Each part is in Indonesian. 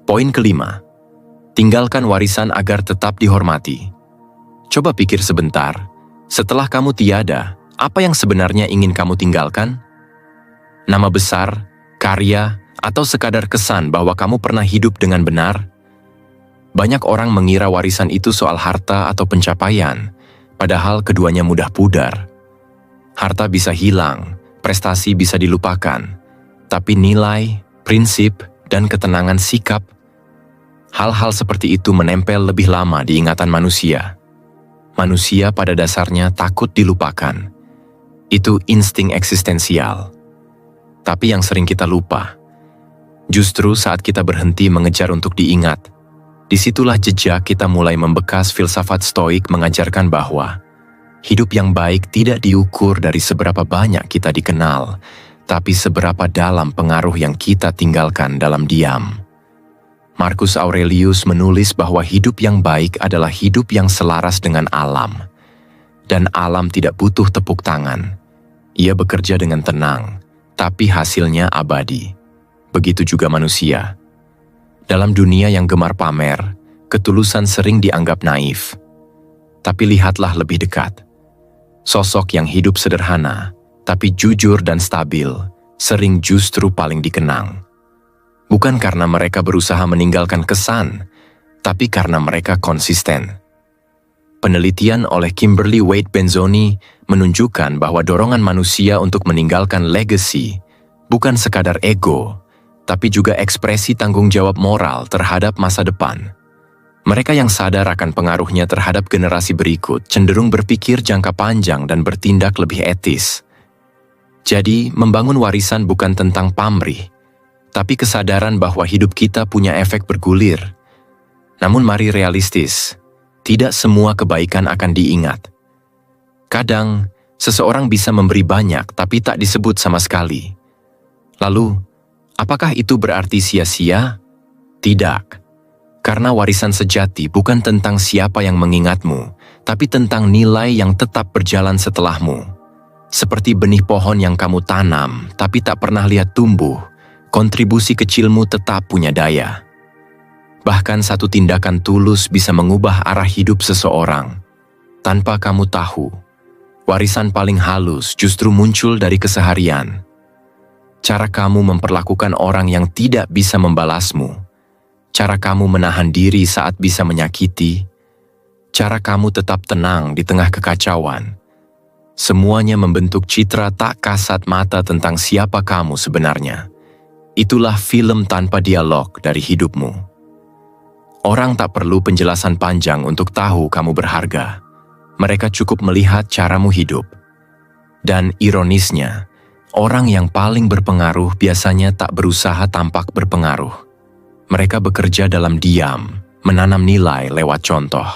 Poin kelima, tinggalkan warisan agar tetap dihormati. Coba pikir sebentar, setelah kamu tiada, apa yang sebenarnya ingin kamu tinggalkan? Nama besar, karya, atau sekadar kesan bahwa kamu pernah hidup dengan benar? Banyak orang mengira warisan itu soal harta atau pencapaian, padahal keduanya mudah pudar. Harta bisa hilang, prestasi bisa dilupakan, tapi nilai, prinsip, dan ketenangan sikap, hal-hal seperti itu menempel lebih lama di ingatan manusia. Manusia pada dasarnya takut dilupakan. Itu insting eksistensial. Tapi yang sering kita lupa, justru saat kita berhenti mengejar untuk diingat, disitulah jejak kita mulai membekas. Filsafat Stoik mengajarkan bahwa hidup yang baik tidak diukur dari seberapa banyak kita dikenal, tapi seberapa dalam pengaruh yang kita tinggalkan dalam diam. Marcus Aurelius menulis bahwa hidup yang baik adalah hidup yang selaras dengan alam. Dan alam tidak butuh tepuk tangan. Ia bekerja dengan tenang, tapi hasilnya abadi. Begitu juga manusia. Dalam dunia yang gemar pamer, ketulusan sering dianggap naif. Tapi lihatlah lebih dekat. Sosok yang hidup sederhana, tapi jujur dan stabil, sering justru paling dikenang. Bukan karena mereka berusaha meninggalkan kesan, tapi karena mereka konsisten. Penelitian oleh Kimberly Wade Benzoni menunjukkan bahwa dorongan manusia untuk meninggalkan legacy bukan sekadar ego, tapi juga ekspresi tanggung jawab moral terhadap masa depan. Mereka yang sadar akan pengaruhnya terhadap generasi berikut cenderung berpikir jangka panjang dan bertindak lebih etis. Jadi, membangun warisan bukan tentang pamrih, tapi kesadaran bahwa hidup kita punya efek bergulir. Namun mari realistis, tidak semua kebaikan akan diingat. Kadang, seseorang bisa memberi banyak tapi tak disebut sama sekali. Lalu, apakah itu berarti sia-sia? Tidak. Karena warisan sejati bukan tentang siapa yang mengingatmu, tapi tentang nilai yang tetap berjalan setelahmu. Seperti benih pohon yang kamu tanam tapi tak pernah lihat tumbuh, kontribusi kecilmu tetap punya daya. Bahkan satu tindakan tulus bisa mengubah arah hidup seseorang. Tanpa kamu tahu, warisan paling halus justru muncul dari keseharian. Cara kamu memperlakukan orang yang tidak bisa membalasmu, cara kamu menahan diri saat bisa menyakiti, cara kamu tetap tenang di tengah kekacauan. Semuanya membentuk citra tak kasat mata tentang siapa kamu sebenarnya. Itulah film tanpa dialog dari hidupmu. Orang tak perlu penjelasan panjang untuk tahu kamu berharga. Mereka cukup melihat caramu hidup. Dan ironisnya, orang yang paling berpengaruh biasanya tak berusaha tampak berpengaruh. Mereka bekerja dalam diam, menanam nilai lewat contoh.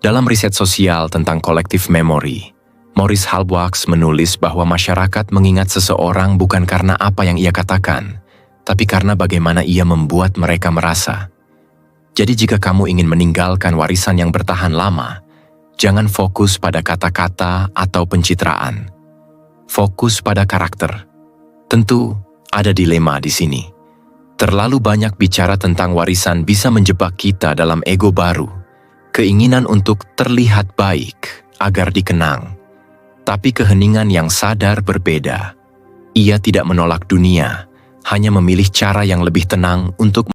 Dalam riset sosial tentang collective memory, Maurice Halbwachs menulis bahwa masyarakat mengingat seseorang bukan karena apa yang ia katakan, tapi karena bagaimana ia membuat mereka merasa. Jadi jika kamu ingin meninggalkan warisan yang bertahan lama, jangan fokus pada kata-kata atau pencitraan. Fokus pada karakter. Tentu, ada dilema di sini. Terlalu banyak bicara tentang warisan bisa menjebak kita dalam ego baru, keinginan untuk terlihat baik agar dikenang. Tapi keheningan yang sadar berbeda. Ia tidak menolak dunia, hanya memilih cara yang lebih tenang untuk